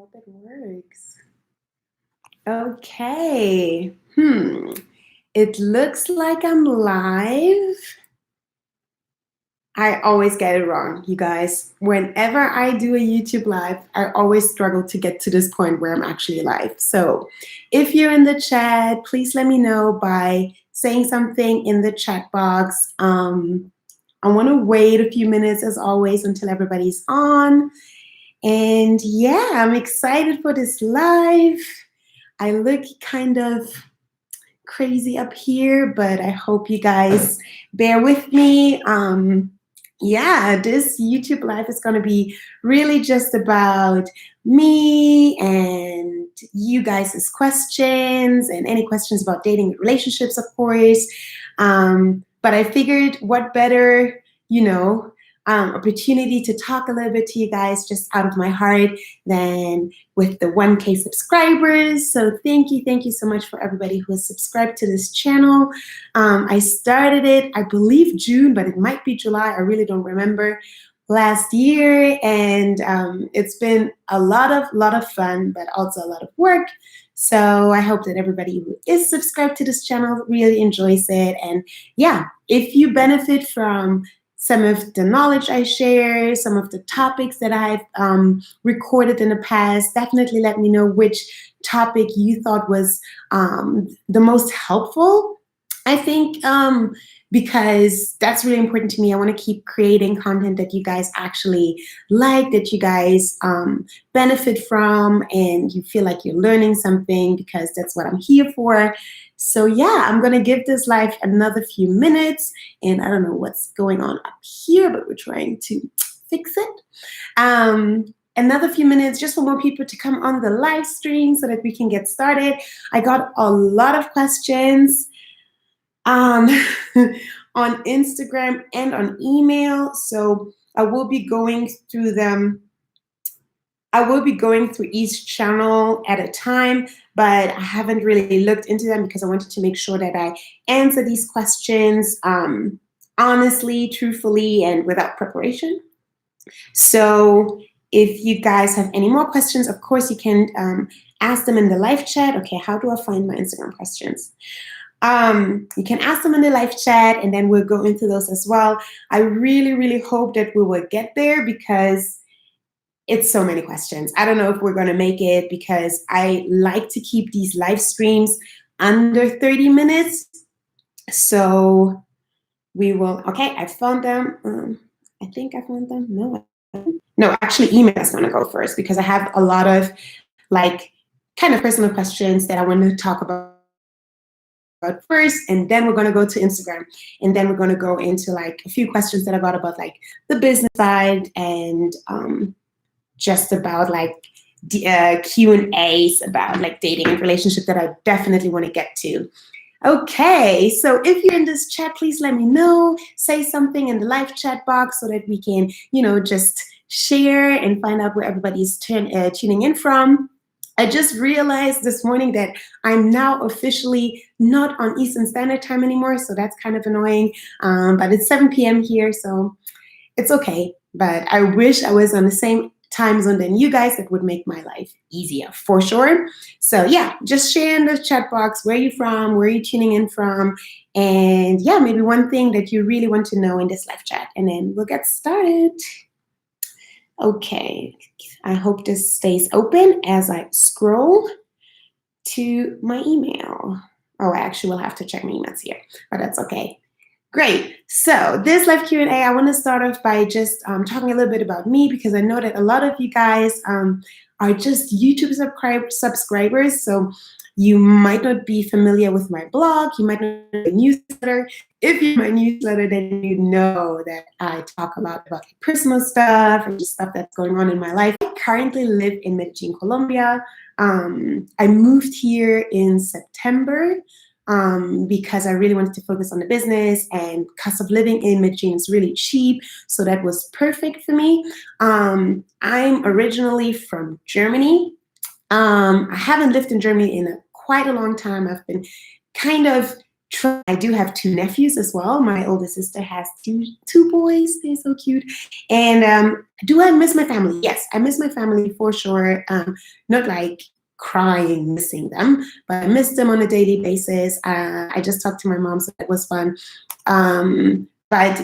hope it works. Okay. It looks like I'm live. I always get it wrong, you guys. Whenever I do a YouTube live, I always struggle to get to this point where I'm actually live. So if you're in the chat, please let me know by saying something in the chat box. I want to wait a few minutes, as always, until everybody's on. And yeah, I'm excited for this live. I look kind of crazy up here, but I hope you guys bear with me. Yeah, this YouTube live is going to be really just about me and you guys' questions and any questions about dating and relationships, of course. But I figured what better, opportunity to talk a little bit to you guys just out of my heart than with the 1K subscribers. So thank you so much for everybody who has subscribed to this channel. I started it, I believe June, but it might be July. I really don't remember, last year. And it's been a lot of fun, but also a lot of work. So I hope that everybody who is subscribed to this channel really enjoys it. And yeah, if you benefit from some of the knowledge I share, some of the topics that I've recorded in the past, definitely let me know which topic you thought was the most helpful. I think because that's really important to me. I want to keep creating content that you guys actually like, that you guys benefit from, and you feel like you're learning something, because that's what I'm here for. So yeah, I'm going to give this live another few minutes, and I don't know what's going on up here, but we're trying to fix it. Another few minutes just for more people to come on the live stream so that we can get started. I got a lot of questions on Instagram and on email, so I will be going through them. I will be going through each channel at a time, but I haven't really looked into them because I wanted to make sure that I answer these questions honestly, truthfully, and without preparation. So if you guys have any more questions, of course, you can ask them in the live chat. Okay, how do I find my Instagram questions? You can ask them in the live chat, and then we'll go into those as well. I really hope that we will get there, because it's so many questions. I don't know if we're going to make it, because I like to keep these live streams under 30 minutes. So we will, okay, I found them. I think I found them. No, actually email is going to go first, because I have a lot of kind of personal questions that I want to talk about first, and then we're going to go to Instagram, and then we're going to go into a few questions that I got about the business side, and just about Q&As about dating and relationship that I definitely want to get to. Okay, so if you're in this chat, please let me know. Say something in the live chat box so that we can, just share and find out where everybody's tuning in from. I just realized this morning that I'm now officially not on Eastern Standard Time anymore, so that's kind of annoying. But it's 7 p.m. here, so it's okay. But I wish I was on the same time zone than you guys. That would make my life easier for sure. So yeah, just share in the chat box where you're from, where you're tuning in from, and yeah, maybe one thing that you really want to know in this live chat, and then we'll get started. Okay, I hope this stays open as I scroll to my email. Oh, I actually will have to check my emails here, but that's okay. Great. So this live Q&A, I want to start off by just talking a little bit about me, because I know that a lot of you guys are just YouTube subscribers. So you might not be familiar with my blog. You might not know the newsletter. If you're my newsletter, then you know that I talk a lot about personal stuff and just stuff that's going on in my life. I currently live in Medellin, Colombia. I moved here in September because I really wanted to focus on the business, and cost of living in Medellin is really cheap, so that was perfect for me. I'm originally from Germany. I haven't lived in Germany in quite a long time. I've been kind of I do have two nephews as well. My older sister has two boys. They're so cute. And do I miss my family? Yes, I miss my family for sure. Not like crying, missing them, but I miss them on a daily basis. I just talked to my mom, so that was fun. But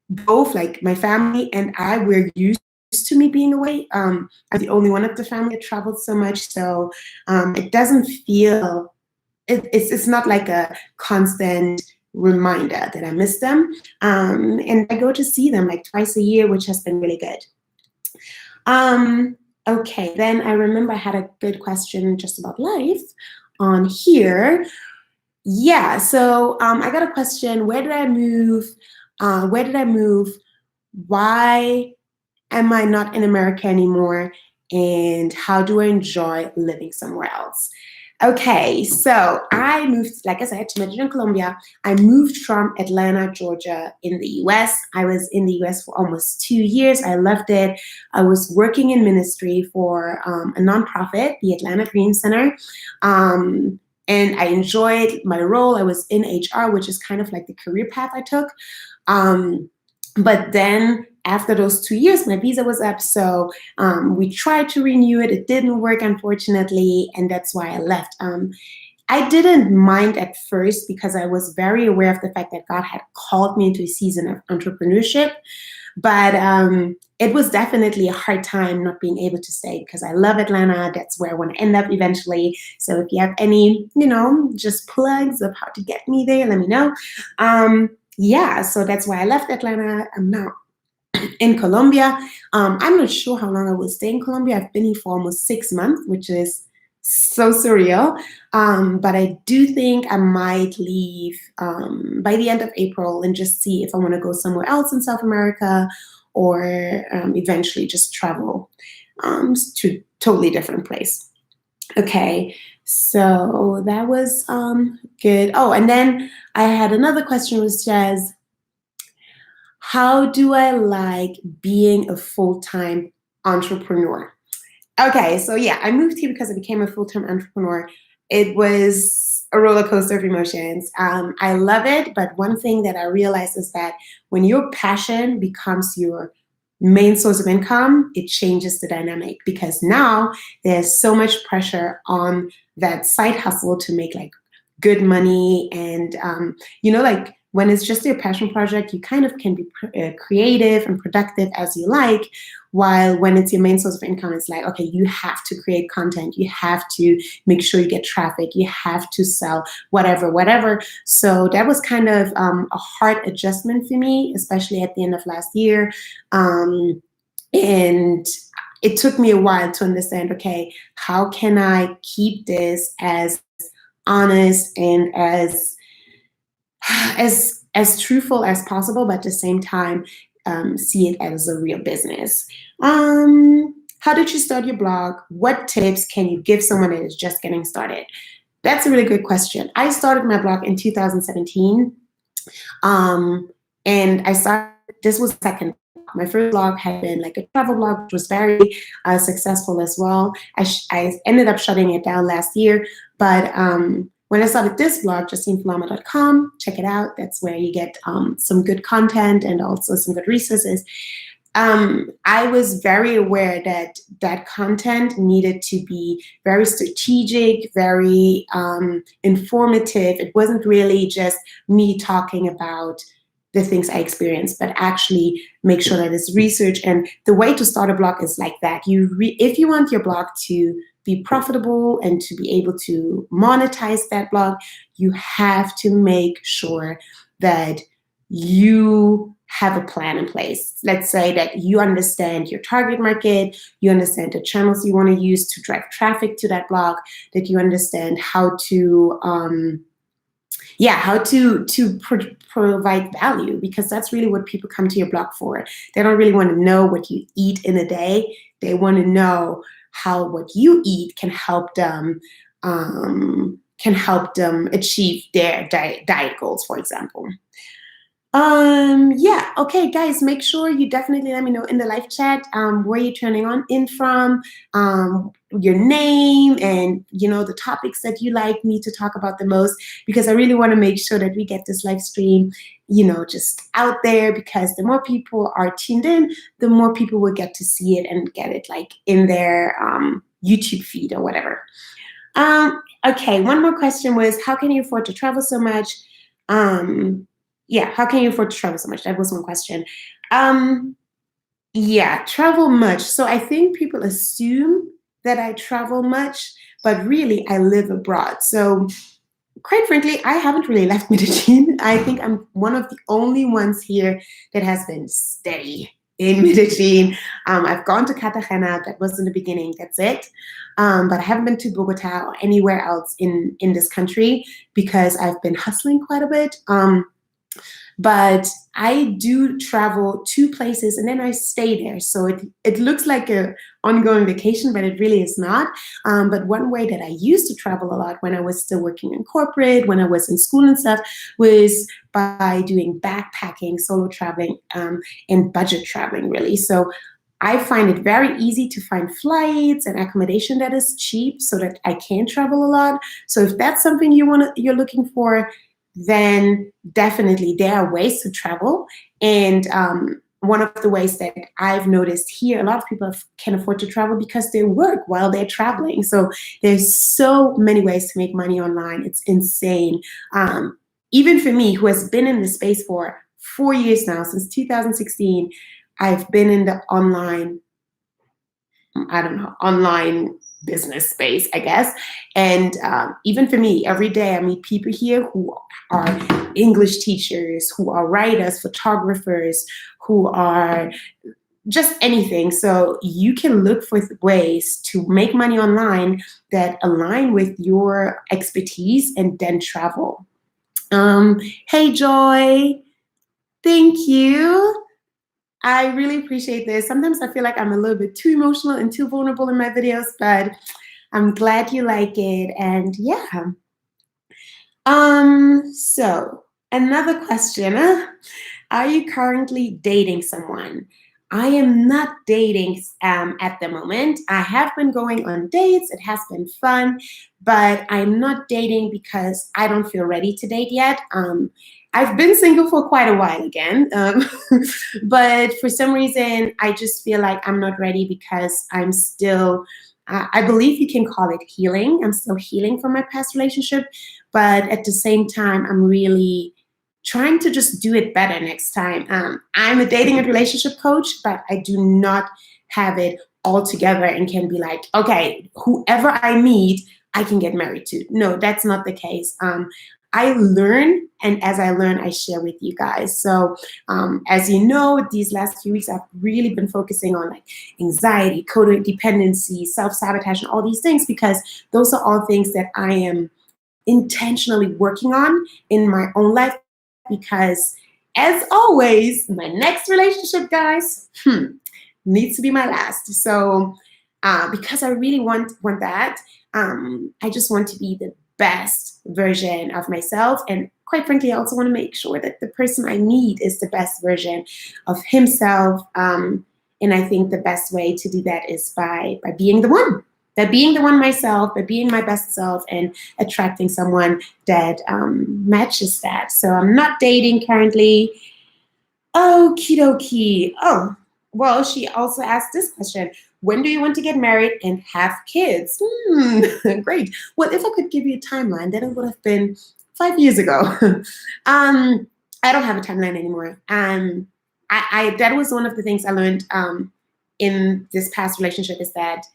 both, like my family and I, we're used to me being away. I'm the only one of the family that traveled so much, so it doesn't feel, it's not like a constant reminder that I miss them. And I go to see them like twice a year, which has been really good. Okay, then I remember I had a good question just about life on here. Yeah, so I got a question. Where did I move? Where did I move? Why am I not in America anymore? And how do I enjoy living somewhere else? Okay, so I moved, like I said, to Medellin, Colombia. I moved from Atlanta, Georgia, in the US. I was in the US for almost 2 years. I loved it. I was working in ministry for a nonprofit, the Atlanta Green Center. And I enjoyed my role. I was in HR, which is kind of like the career path I took. But then after those 2 years, my visa was up. So we tried to renew it. It didn't work, unfortunately. And that's why I left. I didn't mind at first because I was very aware of the fact that God had called me into a season of entrepreneurship. But it was definitely a hard time not being able to stay because I love Atlanta. That's where I want to end up eventually. So if you have any, just plugs of how to get me there, let me know. Yeah, so that's why I left Atlanta. I'm now in Colombia. I'm not sure how long I will stay in Colombia. I've been here for almost 6 months, which is so surreal. But I do think I might leave by the end of April and just see if I want to go somewhere else in South America or eventually just travel to a totally different place. Okay, so that was good. Oh, and then I had another question which says, how do I like being a full-time entrepreneur? Okay, so yeah, I moved here because I became a full-time entrepreneur. It was a roller coaster of emotions. I love it, but one thing that I realized is that when your passion becomes your main source of income, it changes the dynamic because now there's so much pressure on that side hustle to make like good money. And, like when it's just your passion project, you kind of can be creative and productive as you like. While when it's your main source of income, it's like, okay, you have to create content. You have to make sure you get traffic. You have to sell whatever. So that was kind of a hard adjustment for me, especially at the end of last year. And it took me a while to understand, okay, how can I keep this as honest and as truthful as possible, but at the same time, see it as a real business. How did you start your blog? What tips can you give someone that is just getting started? That's a really good question. I started my blog in 2017, and I started. This was the second. My first blog had been like a travel blog, which was very successful as well. I ended up shutting it down last year, but when I started this blog, JustineFalama.com, check it out. That's where you get some good content and also some good resources. I was very aware that that content needed to be very strategic, very informative. It wasn't really just me talking about the things I experienced, but actually make sure that it's research. And the way to start a blog is like that. If you want your blog to be profitable and to be able to monetize that blog, you have to make sure that you have a plan in place. Let's say that you understand your target market, you understand the channels you want to use to drive traffic to that blog, that you understand how to provide value, because that's really what people come to your blog for. They don't really want to know what you eat in a day. They want to know how what you eat can help them achieve their diet goals, for example. Yeah, okay, guys, make sure you definitely let me know in the live chat where you're turning on in from, your name, and the topics that you like me to talk about the most, because I really want to make sure that we get this live stream, just out there, because the more people are tuned in, the more people will get to see it and get it like in their YouTube feed or whatever. Okay, one more question was, how can you afford to travel so much? Yeah, how can you afford to travel so much? That was one question. Yeah, travel much. So I think people assume that I travel much, but really I live abroad. So quite frankly, I haven't really left Medellin. I think I'm one of the only ones here that has been steady in Medellin. I've gone to Cartagena. That was in the beginning. That's it. But I haven't been to Bogota or anywhere else in this country because I've been hustling quite a bit. But I do travel to places and then I stay there. So it looks like a ongoing vacation, but it really is not. But one way that I used to travel a lot when I was still working in corporate, when I was in school and stuff, was by doing backpacking, solo traveling, and budget traveling, really. So I find it very easy to find flights and accommodation that is cheap so that I can travel a lot. So if that's something you're looking for, then definitely there are ways to travel. And one of the ways that I've noticed here, a lot of people can afford to travel because they work while they're traveling. So there's so many ways to make money online. It's insane. Even for me, who has been in this space for 4 years now, since 2016, I've been in the online business space, I guess. And even for me, every day I meet people here who are English teachers, who are writers, photographers, who are just anything. So you can look for ways to make money online that align with your expertise and then travel. Hey, Joy, thank you. I really appreciate this. Sometimes I feel like I'm a little bit too emotional and too vulnerable in my videos, but I'm glad you like it. And yeah. So another question. Are you currently dating someone? I am not dating at the moment. I have been going on dates. It has been fun, but I'm not dating because I don't feel ready to date yet. I've been single for quite a while again, but for some reason, I just feel like I'm not ready because I'm still, I believe you can call it healing. I'm still healing from my past relationship, but at the same time, I'm really trying to just do it better next time. I'm a dating and relationship coach, but I do not have it all together and can be like, okay, whoever I meet, I can get married to. No, that's not the case. I learn, and as I learn, I share with you guys. So as you know, these last few weeks, I've really been focusing on like anxiety, codependency, self-sabotage, and all these things, because those are all things that I am intentionally working on in my own life, because as always, my next relationship, guys, needs to be my last. So because I really want that, I just want to be the best version of myself. And quite frankly, I also want to make sure that the person I meet is the best version of himself. And I think the best way to do that is by being the one. By being the one myself, by being my best self, and attracting someone that matches that. So I'm not dating currently. Okie dokie. Oh, well, she also asked this question. When do you want to get married and have kids? Great. Well, if I could give you a timeline, then it would have been 5 years ago. I don't have a timeline anymore. That was one of the things I learned in this past relationship, is that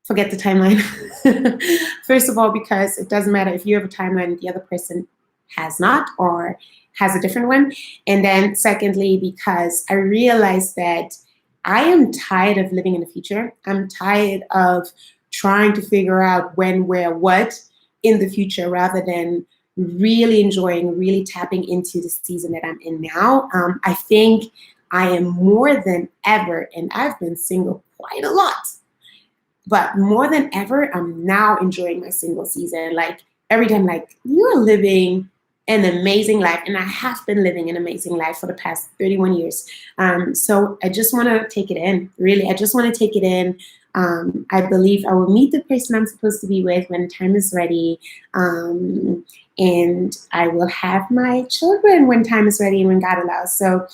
forget the timeline. First of all, because it doesn't matter if you have a timeline and the other person has not or has a different one. And then secondly, because I realized that I am tired of living in the future. I'm tired of trying to figure out when, where, what in the future, rather than really enjoying, really tapping into the season that I'm in now. I think I am more than ever, and I've been single quite a lot, but more than ever, I'm now enjoying my single season. Like every time, like, you're living an amazing life, and I have been living an amazing life for the past 31 years. So I just want to take it in. Really, I just want to take it in. I believe I will meet the person I'm supposed to be with when the time is ready. And I will have my children when time is ready and when God allows. So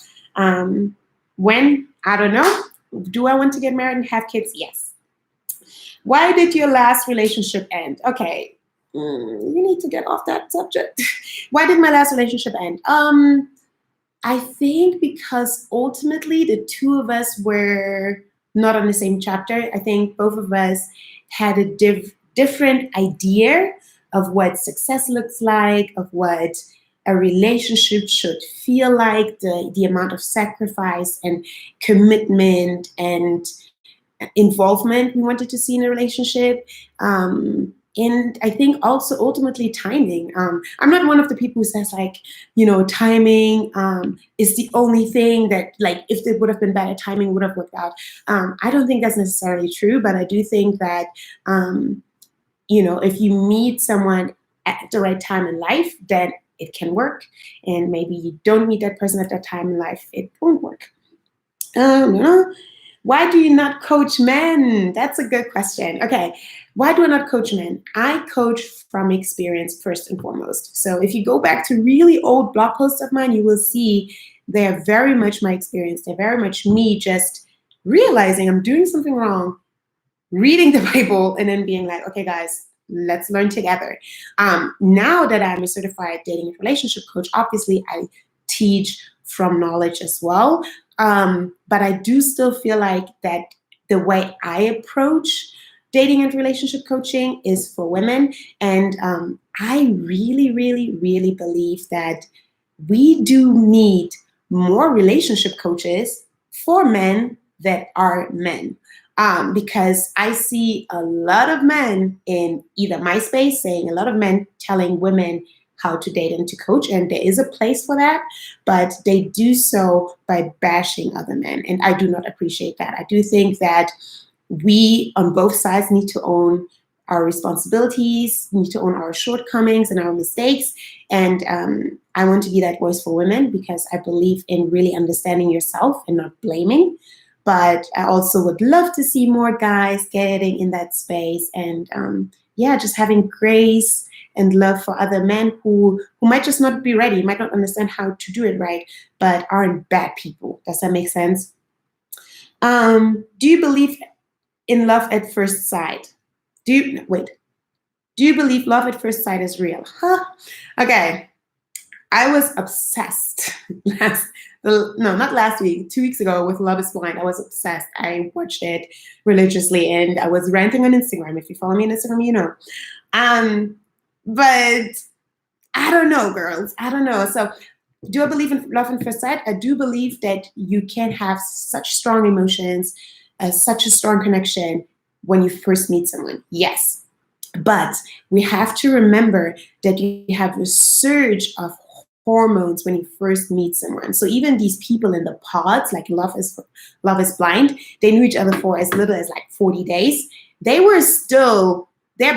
when, I don't know, do I want to get married and have kids? Yes. Why did your last relationship end? Okay, you need to get off that subject. Why did my last relationship end? I think because ultimately the two of us were not on the same chapter. I think both of us had a different idea of what success looks like, of what a relationship should feel like, the amount of sacrifice and commitment and involvement we wanted to see in a relationship. And I think also ultimately timing. I'm not one of the people who says like, timing is the only thing that, like, if it would have been better, timing would have worked out. I don't think that's necessarily true, but I do think that, if you meet someone at the right time in life, then it can work. And maybe you don't meet that person at that time in life, it won't work. Why do you not coach men? That's a good question. Okay, why do I not coach men? I coach from experience first and foremost. So if you go back to really old blog posts of mine, you will see they're very much my experience. They're very much me just realizing I'm doing something wrong, reading the Bible, and then being like, okay, guys, let's learn together. Now that I'm a certified dating and relationship coach, obviously I teach from knowledge as well. But I do still feel like that the way I approach dating and relationship coaching is for women. And I really, really, really believe that we do need more relationship coaches for men that are men. Because I see a lot of men in either MySpace saying a lot of men telling women how to date and to coach, and there is a place for that, but they do so by bashing other men, and I do not appreciate that. I do think that we on both sides need to own our responsibilities, need to own our shortcomings and our mistakes, and I want to be that voice for women because I believe in really understanding yourself and not blaming. But I also would love to see more guys getting in that space and just having grace and love for other men who might just not be ready, might not understand how to do it right, but aren't bad people. Does that make sense? Do you believe in love at first sight? Do you believe love at first sight is real? Huh? Okay. I was obsessed not last week, 2 weeks ago with Love is Blind. I was obsessed. I watched it religiously and I was ranting on Instagram. If you follow me on Instagram, you know. But I don't know, girls. I don't know. So do I believe in love at first sight? I do believe that you can have such strong emotions, such a strong connection when you first meet someone. Yes. But we have to remember that you have a surge of hormones when you first meet someone. So even these people in the pods, like Love is Blind, they knew each other for as little as like 40 days. Their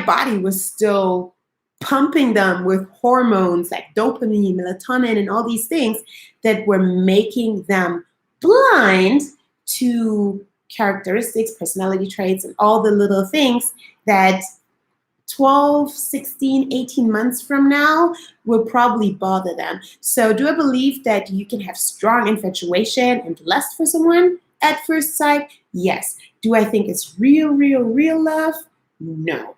body was still pumping them with hormones like dopamine, melatonin, and all these things that were making them blind to characteristics, personality traits, and all the little things that 12, 16, 18 months from now will probably bother them. So do I believe that you can have strong infatuation and lust for someone at first sight? Yes. Do I think it's real, real, real love? No.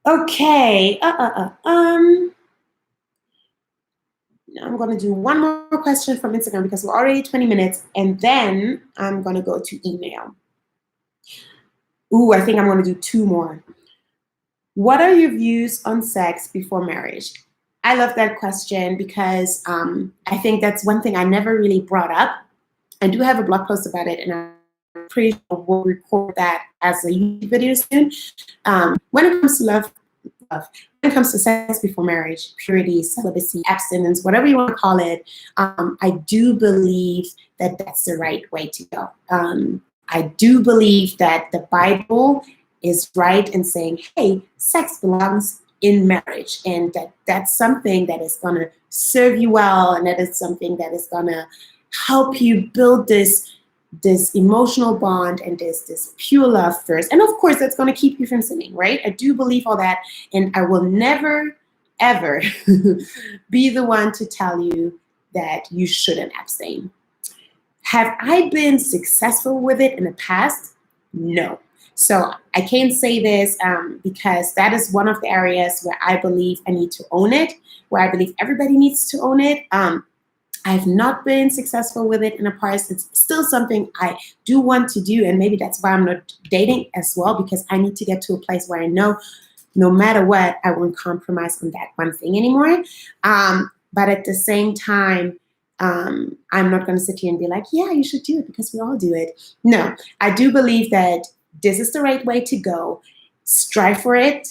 Okay. I'm going to do one more question from Instagram because we're already 20 minutes, and then I'm going to go to email. Ooh, I think I'm going to do 2 more. What are your views on sex before marriage? I love that question because I think that's one thing I never really brought up. I do have a blog post about it, and I'm pretty sure we'll record that as a YouTube video soon. When it comes to love, when it comes to sex before marriage, purity, celibacy, abstinence, whatever you want to call it, I do believe that that's the right way to go. I do believe that the Bible is right in saying, hey, sex belongs in marriage, and that's something that is going to serve you well, and that is something that is going to help you build this emotional bond and this pure love first. And of course, that's going to keep you from sinning, right? I do believe all that, and I will never, ever be the one to tell you that you shouldn't abstain. Have I been successful with it in the past? No. So I can't say this because that is one of the areas where I believe I need to own it, where I believe everybody needs to own it. I've not been successful with it in the past. It's still something I do want to do, and maybe that's why I'm not dating as well, because I need to get to a place where I know no matter what, I won't compromise on that one thing anymore. But at the same time, I'm not going to sit here and be like, yeah, you should do it because we all do it. No, I do believe that this is the right way to go. Strive for it.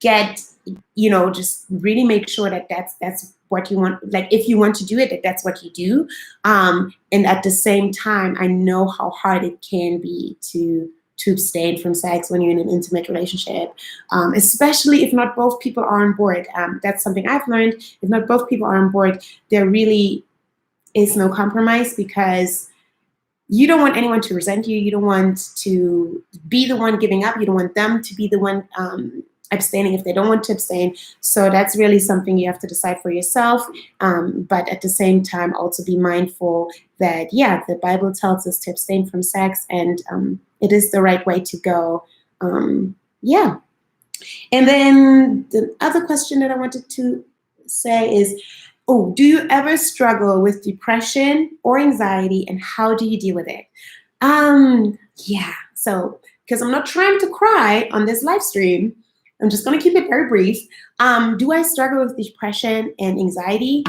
Just really make sure that that's what you want. Like, if you want to do it, that's what you do. And at the same time, I know how hard it can be to abstain from sex when you're in an intimate relationship, especially if not both people are on board. That's something I've learned. If not both people are on board, there really is no compromise, because you don't want anyone to resent you. You don't want to be the one giving up. You don't want them to be the one abstaining if they don't want to abstain. So that's really something you have to decide for yourself. But at the same time, also be mindful that, yeah, the Bible tells us to abstain from sex, and it is the right way to go. Yeah. And then the other question that I wanted to say is, do you ever struggle with depression or anxiety, and how do you deal with it? Yeah. So, because I'm not trying to cry on this live stream, I'm just going to keep it very brief. Do I struggle with depression and anxiety?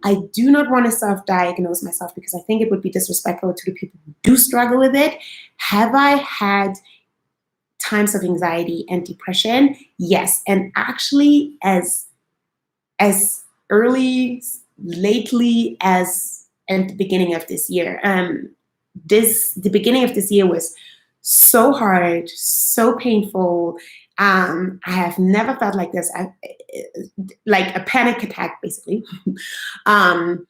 I do not want to self-diagnose myself, because I think it would be disrespectful to the people who do struggle with it. Have I had times of anxiety and depression? Yes. And actually, as lately as at the beginning of this year. The beginning of this year was so hard, so painful. I have never felt like this, like a panic attack, basically. And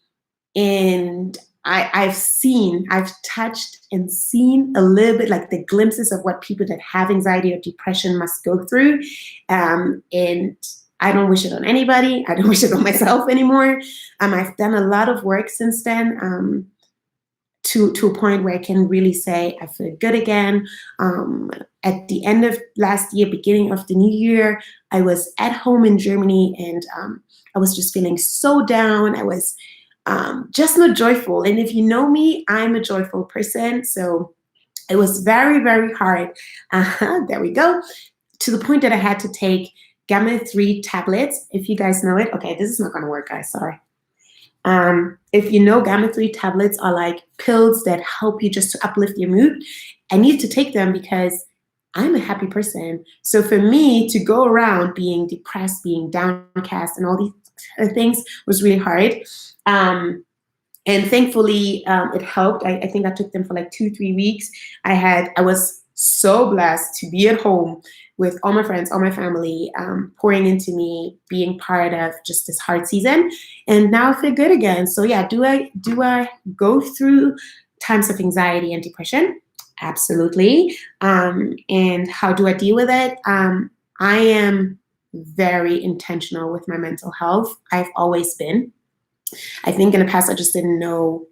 I've touched and seen a little bit, like, the glimpses of what people that have anxiety or depression must go through. And I don't wish it on anybody. I don't wish it on myself anymore. I've done a lot of work since then, to a point where I can really say I feel good again. At the end of last year, beginning of the new year, I was at home in Germany, and I was just feeling so down. I was just not joyful. And if you know me, I'm a joyful person. So it was very, very hard. There we go. To the point that I had to take gamma-3 tablets. If you guys know it. Okay, this is not going to work, guys. Sorry. If you know, gamma-3 tablets are like pills that help you just to uplift your mood. I need to take them because I'm a happy person. So for me to go around being depressed, being downcast, and all these things was really hard. And thankfully, it helped. I think I took them for like 2-3 weeks. I was so blessed to be at home with all my friends, all my family, pouring into me, being part of just this hard season. And now I feel good again. So yeah, do I go through times of anxiety and depression? Absolutely. And how do I deal with it? I am very intentional with my mental health. I've always been. I think in the past I just didn't know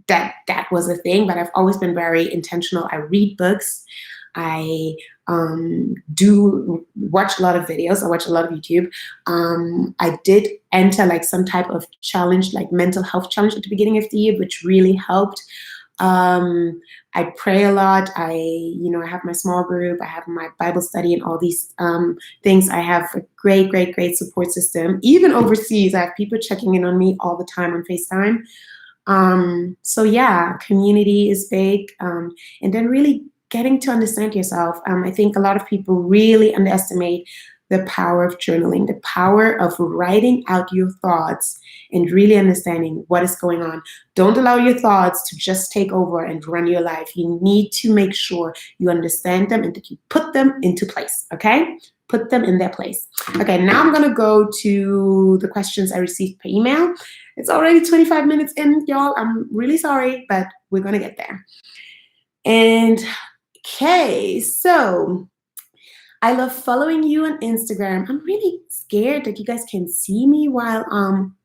that was a thing, but I've always been very intentional. I read books. I do watch a lot of videos. I watch a lot of YouTube. I did enter like some type of challenge, like mental health challenge at the beginning of the year, which really helped. I pray a lot. I have my small group. I have my Bible study and all these things. I have a great, great, great support system. Even overseas, I have people checking in on me all the time on FaceTime. So yeah, community is big. And then really getting to understand yourself. I think a lot of people really underestimate the power of journaling, the power of writing out your thoughts and really understanding what is going on. Don't allow your thoughts to just take over and run your life. You need to make sure you understand them and that you put them into place, okay? put them in their place. Okay, now I'm gonna go to the questions I received per email. It's already 25 minutes in, y'all. I'm really sorry, but we're gonna get there. And okay, so I love following you on Instagram. I'm really scared that you guys can see me while on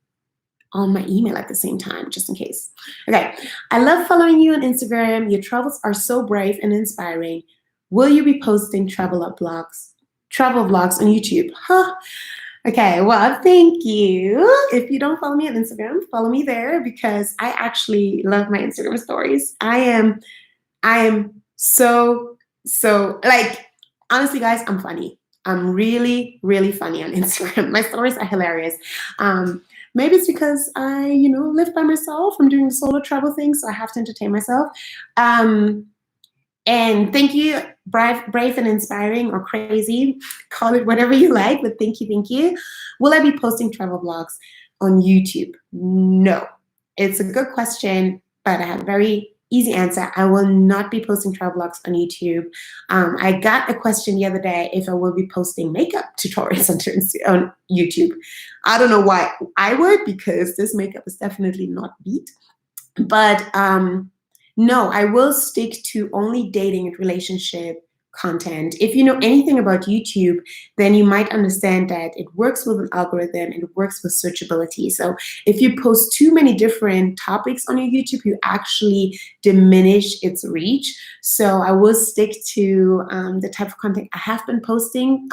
my email at the same time, just in case. Okay, I love following you on Instagram. Your travels are so brave and inspiring. Will you be posting travel vlogs on YouTube? Huh? Okay, well, thank you. If you don't follow me on Instagram, follow me there because I actually love my Instagram stories. I am so like, honestly, guys, I'm funny. I'm really, really funny on Instagram. My stories are hilarious. Maybe it's because I, live by myself. I'm doing the solo travel thing, so I have to entertain myself. And thank you, brave and inspiring or crazy, call it whatever you like, but thank you. Will I be posting travel vlogs on YouTube? No. It's a good question, but I have a very easy answer. I will not be posting travel vlogs on YouTube. I got a question the other day if I will be posting makeup tutorials on YouTube. I don't know why I would, because this makeup is definitely not beat. But no, I will stick to only dating and relationship content. If you know anything about YouTube, then you might understand that it works with an algorithm and it works with searchability. So if you post too many different topics on your YouTube, you actually diminish its reach. So I will stick to the type of content I have been posting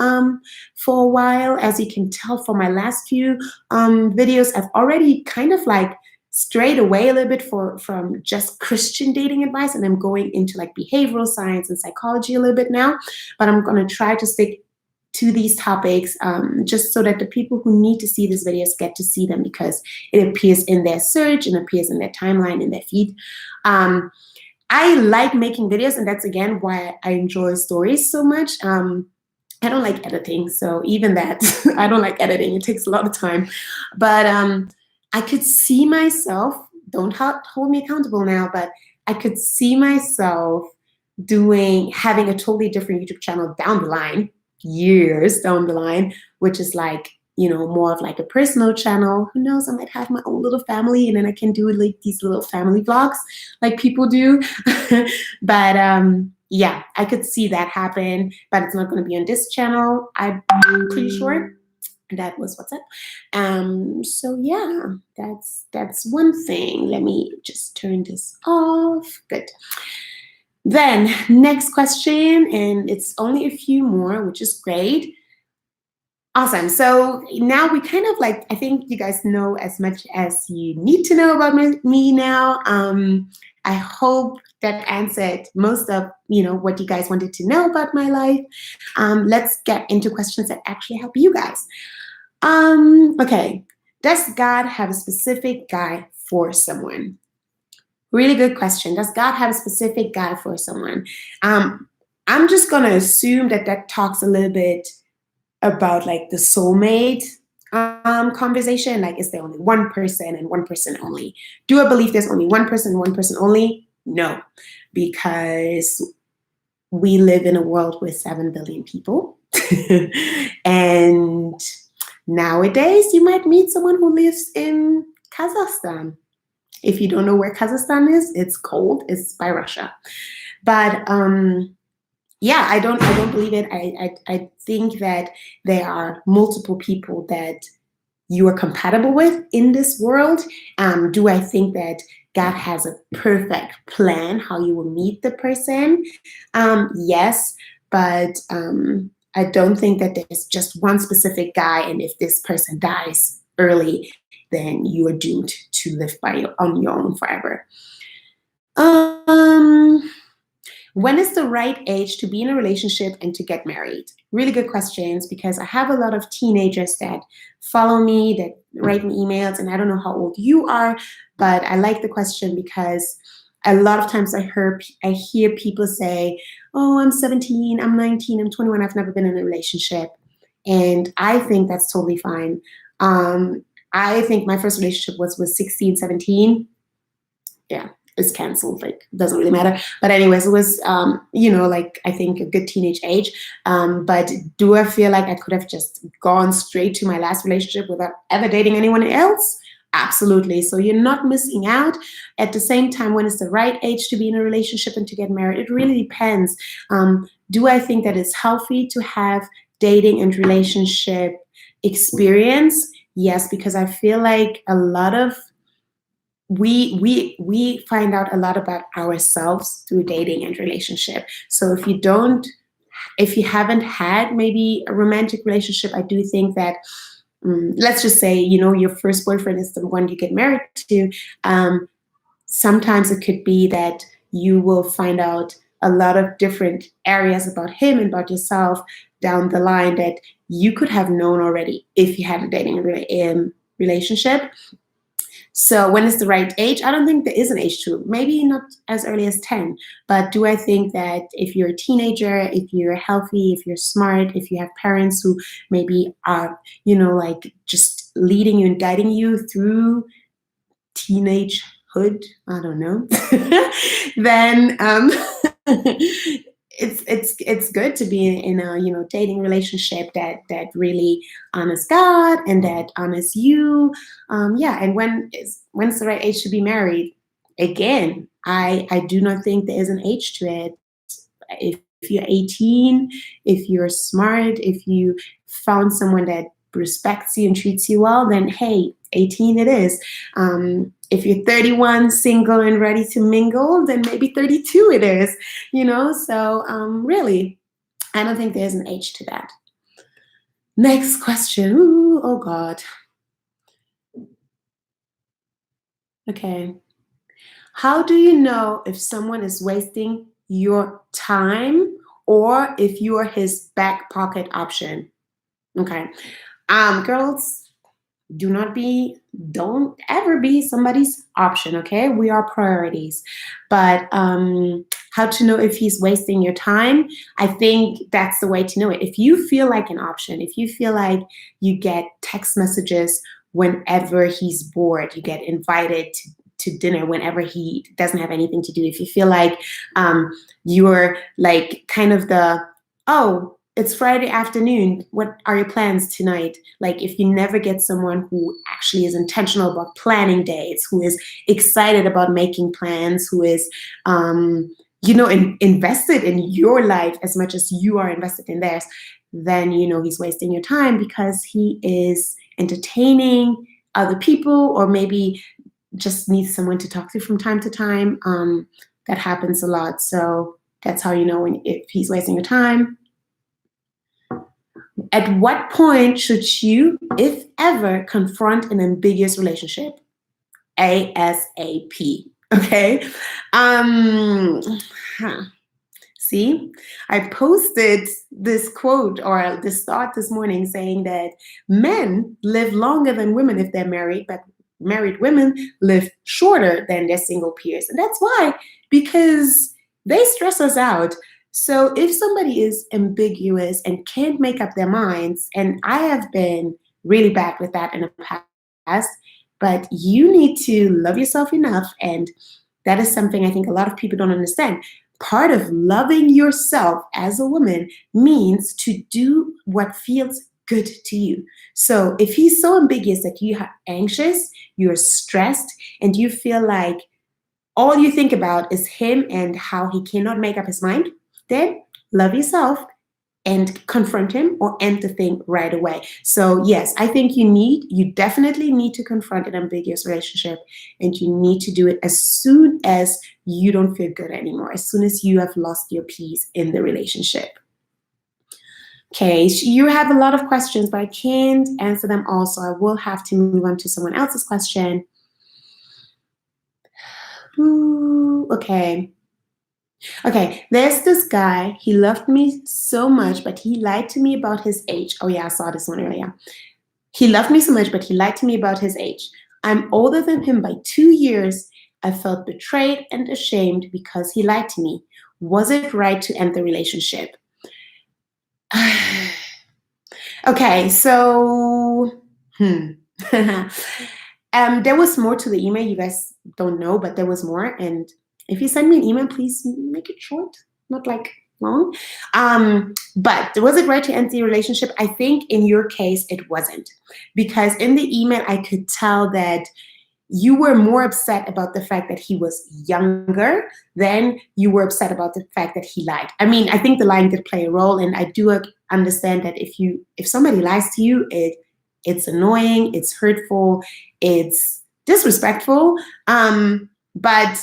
for a while. As you can tell from my last few videos, I've already kind of like strayed away a little bit from just Christian dating advice, and I'm going into like behavioral science and psychology a little bit now, but I'm going to try to stick to these topics just so that the people who need to see these videos get to see them because it appears in their search and appears in their timeline, in their feed. I like making videos, and that's again why I enjoy stories so much. I don't like editing, so even that, I don't like editing. It takes a lot of time, but I could see myself, don't hold me accountable now, but I could see myself having a totally different YouTube channel down the line, years down the line, which is like, more of like a personal channel. Who knows, I might have my own little family and then I can do like these little family vlogs like people do. But yeah, I could see that happen, but it's not going to be on this channel, I'm pretty sure. That was what's up. So yeah, that's one thing. Let me just turn this off. Good. Then next question, and it's only a few more, which is great. Awesome. So now we kind of like, I think you guys know as much as you need to know about me now. I hope that answered most of what you guys wanted to know about my life. Let's get into questions that actually help you guys. Okay. Does God have a specific guide for someone? Really good question. Does God have a specific guide for someone? I'm just going to assume that talks a little bit about like the soulmate conversation. Like, is there only one person and one person only? Do I believe there's only one person and one person only? No, because we live in a world with 7 billion people. And nowadays, you might meet someone who lives in Kazakhstan. If you don't know where Kazakhstan is, it's cold. It's by Russia. But yeah, I don't believe it. I think that there are multiple people that you are compatible with in this world. Do I think that God has a perfect plan how you will meet the person? Yes, but I don't think that there's just one specific guy, and if this person dies early, then you are doomed to live on your own forever. When is the right age to be in a relationship and to get married? Really good questions, because I have a lot of teenagers that follow me, that write me emails, and I don't know how old you are, but I like the question because a lot of times I hear people say, oh, I'm 17, I'm 19, I'm 21, I've never been in a relationship. And I think that's totally fine. I think my first relationship was 16, 17. Yeah, is canceled. Like, doesn't really matter. But anyways, it was, like, I think a good teenage age. But do I feel like I could have just gone straight to my last relationship without ever dating anyone else? Absolutely. So you're not missing out. At the same time, when it's the right age to be in a relationship and to get married, it really depends. Do I think that it's healthy to have dating and relationship experience? Yes, because I feel like a lot of we find out a lot about ourselves through dating and relationship. So if you haven't had maybe a romantic relationship, I do think that let's just say, your first boyfriend is the one you get married to. Sometimes it could be that you will find out a lot of different areas about him and about yourself down the line that you could have known already if you had a dating relationship. So when is the right age? I don't think there is an age to it. Maybe not as early as 10. But do I think that if you're a teenager, if you're healthy, if you're smart, if you have parents who maybe are, like just leading you and guiding you through teenagehood, I don't know, then it's good to be in a dating relationship that really honors God and that honors you. And when's the right age to be married? Again, I do not think there is an age to it. If you're 18, if you're smart, if you found someone that respects you and treats you well, then hey, 18 it is. If you're 31, single and ready to mingle, then maybe 32 it is, So really, I don't think there's an age to that. Next question. Ooh, oh God. Okay. How do you know if someone is wasting your time or if you are his back pocket option? Okay. Girls, don't ever be somebody's option, okay? We are priorities. But how to know if he's wasting your time? I think that's the way to know it. If you feel like an option, if you feel like you get text messages whenever he's bored, you get invited to dinner whenever he doesn't have anything to do, if you feel like you're like kind of it's Friday afternoon, what are your plans tonight? Like, if you never get someone who actually is intentional about planning dates, who is excited about making plans, who is invested in your life as much as you are invested in theirs, then he's wasting your time because he is entertaining other people, or maybe just needs someone to talk to from time to time. That happens a lot. So that's how you know if he's wasting your time. At what point should you, if ever, confront an ambiguous relationship? ASAP. Okay. See, I posted this quote or this thought this morning saying that men live longer than women if they're married, but married women live shorter than their single peers. And that's why, because they stress us out. So if somebody is ambiguous and can't make up their minds, and I have been really bad with that in the past, but you need to love yourself enough. And that is something I think a lot of people don't understand. Part of loving yourself as a woman means to do what feels good to you. So if he's so ambiguous that you are anxious, you're stressed, and you feel like all you think about is him and how he cannot make up his mind, then love yourself and confront him or end the thing right away. So yes, I think you definitely need to confront an ambiguous relationship, and you need to do it as soon as you don't feel good anymore, as soon as you have lost your peace in the relationship. Okay, you have a lot of questions, but I can't answer them all, so I will have to move on to someone else's question. Ooh, okay, there's this guy. He loved me so much, but he lied to me about his age. Oh yeah, I saw this one earlier. He loved me so much, but he lied to me about his age. I'm older than him by 2 years. I felt betrayed and ashamed because he lied to me. Was it right to end the relationship? Okay, so there was more to the email. You guys don't know, but there was more. And if you send me an email, please make it short, not like long. But was it right to end the relationship? I think in your case, it wasn't, because in the email, I could tell that you were more upset about the fact that he was younger than you were upset about the fact that he lied. I mean, I think the lying did play a role, and I do understand that if somebody lies to you, it's annoying, it's hurtful, it's disrespectful. But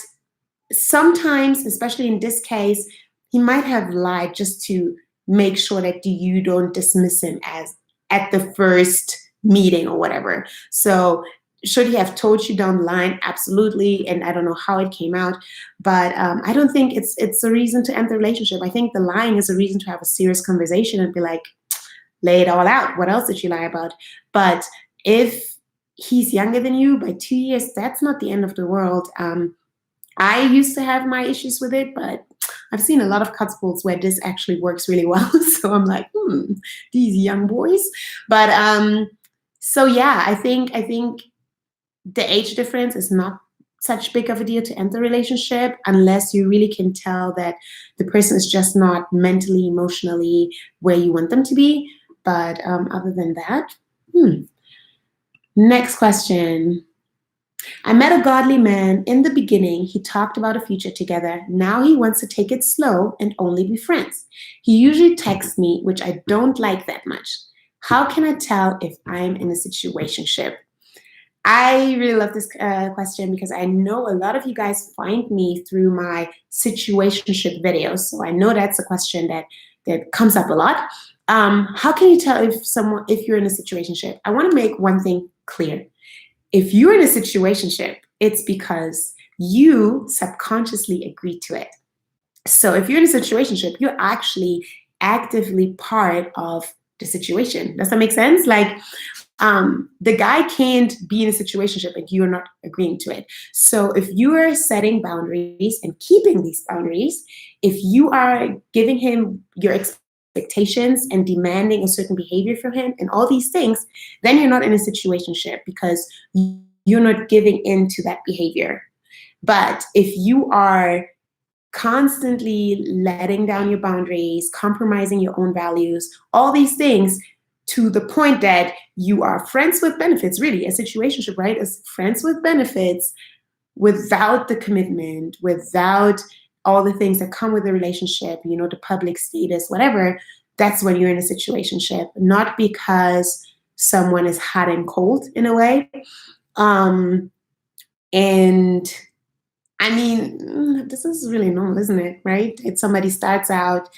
sometimes, especially in this case, he might have lied just to make sure that you don't dismiss him as at the first meeting or whatever. So should he have told you down the line? Absolutely. And I don't know how it came out, but I don't think it's a reason to end the relationship. I think the lying is a reason to have a serious conversation and be like, lay it all out. What else did you lie about? But if he's younger than you by 2 years, that's not the end of the world. I used to have my issues with it, but I've seen a lot of couples where this actually works really well. So I'm like, these young boys. But so yeah, I think the age difference is not such big of a deal to end the relationship unless you really can tell that the person is just not mentally, emotionally where you want them to be. But other than that, Next question. I met a godly man. In the beginning, he talked about a future together. Now he wants to take it slow and only be friends. He usually texts me, which I don't like that much. How can I tell if I'm in a situationship? I really love this question because I know a lot of you guys find me through my situationship videos. So I know that's a question that comes up a lot. How can you tell if you're in a situationship? I want to make one thing clear. If you're in a situationship, it's because you subconsciously agreed to it. So if you're in a situationship, you're actually actively part of the situation. Does that make sense? Like, the guy can't be in a situationship and you're not agreeing to it. So if you are setting boundaries and keeping these boundaries, if you are giving him your expectations and demanding a certain behavior from him and all these things, then you're not in a situationship because you're not giving in to that behavior. But if you are constantly letting down your boundaries, compromising your own values, all these things, to the point that you are friends with benefits, really, a situationship, right? Is friends with benefits without the commitment, without all the things that come with the relationship, the public status, whatever, that's when you're in a situationship, not because someone is hot and cold in a way. And I mean, this is really normal, isn't it? Right? If somebody starts out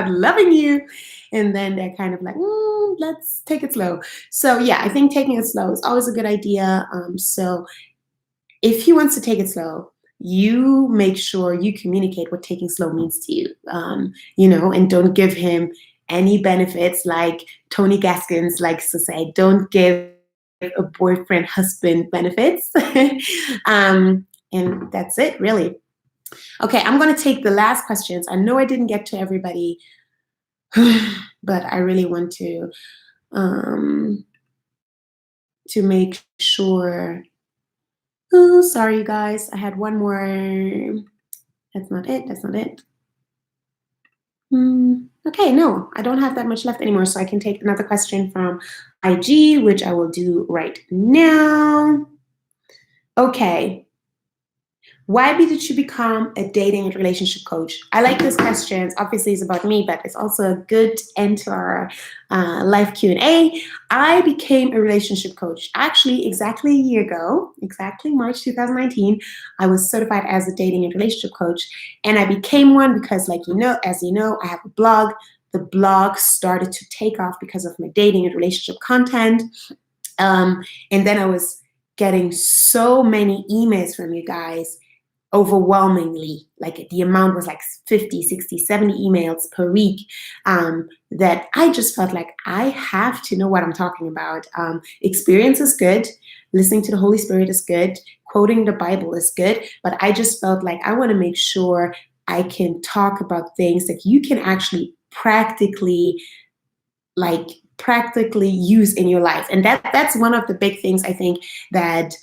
loving you, and then they're kind of like, let's take it slow. So yeah, I think taking it slow is always a good idea. So if he wants to take it slow, you make sure you communicate what taking slow means to you, and don't give him any benefits like Tony Gaskins likes to say, don't give a boyfriend husband benefits. And that's it, really. Okay, I'm going to take the last questions. I know I didn't get to everybody, but I really want to make sure. Oh, sorry, you guys. I had one more. That's not it. Okay, no, I don't have that much left anymore, so I can take another question from IG, which I will do right now. Okay. Why did you become a dating and relationship coach? I like this question. Obviously, it's about me, but it's also a good end to our live Q&A. I became a relationship coach actually exactly a year ago, exactly March 2019. I was certified as a dating and relationship coach, and I became one because, as you know, I have a blog. The blog started to take off because of my dating and relationship content, and then I was getting so many emails from you guys. Overwhelmingly, like the amount was like 50, 60, 70 emails per week, that I just felt like I have to know what I'm talking about. Experience is good. Listening to the Holy Spirit is good. Quoting the Bible is good. But I just felt like I want to make sure I can talk about things that you can actually practically like practically use in your life. And that's one of the big things I think that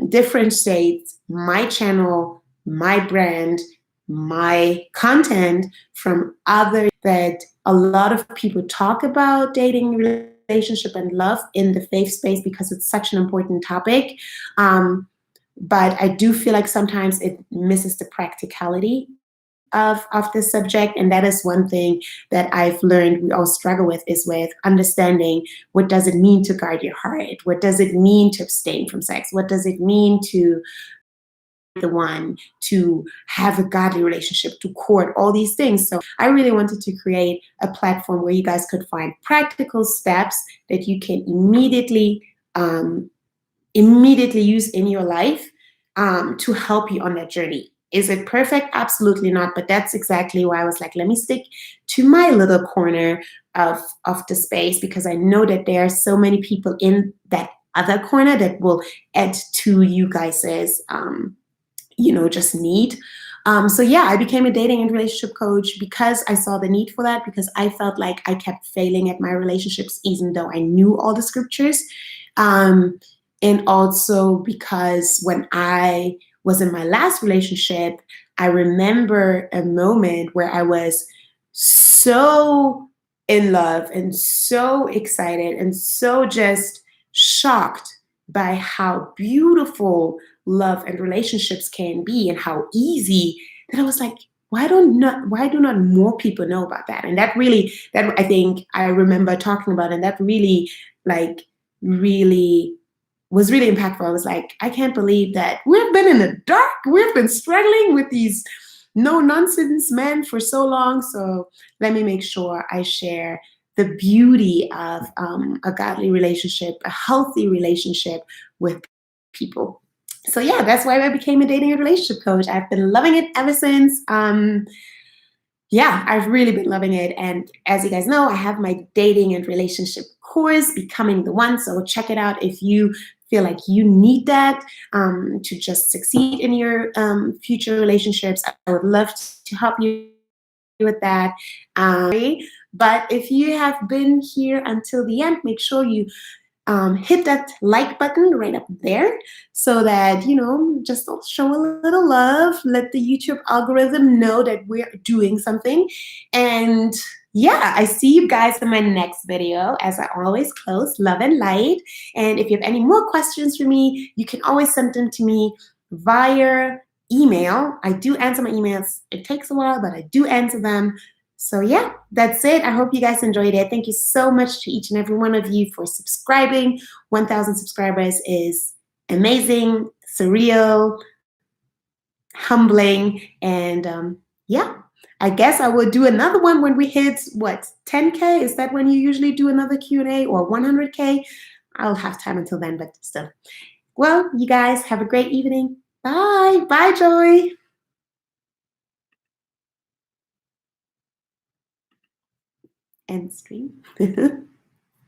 differentiates my channel, my brand, my content from other, that a lot of people talk about dating, relationship, and love in the faith space because it's such an important topic. But I do feel like sometimes it misses the practicality of the subject. And that is one thing that I've learned we all struggle with, is with understanding, what does it mean to guard your heart? What does it mean to abstain from sex? What does it mean to the one, to have a godly relationship, to court, all these things. So I really wanted to create a platform where you guys could find practical steps that you can immediately use in your life, to help you on that journey. Is it perfect? Absolutely not. But that's exactly why I was like, let me stick to my little corner of the space, because I know that there are so many people in that other corner that will add to you guys's, just need. So yeah, I became a dating and relationship coach because I saw the need for that, because I felt like I kept failing at my relationships, even though I knew all the scriptures. And also because when I was in my last relationship, I remember a moment where I was so in love and so excited and so just shocked by how beautiful love and relationships can be and how easy, that I was like, why do not more people know about that? And that I think I remember talking about, and that really, like, really was really impactful. I was like, I can't believe that we've been in the dark. We've been struggling with these no nonsense men for so long. So let me make sure I share the beauty of a godly relationship, a healthy relationship with people. So yeah, that's why I became a dating and relationship coach. I've been loving it ever since. Yeah, I've really been loving it. And as you guys know, I have my dating and relationship course, Becoming the One. So check it out if you feel like you need that, to just succeed in your future relationships. I would love to help you with that. But if you have been here until the end, make sure you hit that like button right up there, so that, just show a little love, let the YouTube algorithm know that we're doing something. And yeah, I see you guys in my next video. As I always close, love and light. And if you have any more questions for me, you can always send them to me via email. I do answer my emails. It takes a while, but I do answer them. So yeah, that's it. I hope you guys enjoyed it. Thank you so much to each and every one of you for subscribing. 1,000 subscribers is amazing, surreal, humbling, and yeah, I guess I will do another one when we hit, what, 10K? Is that when you usually do another Q&A, or 100K? I'll have time until then, but still. Well, you guys have a great evening. Bye. Bye, Joy. End stream.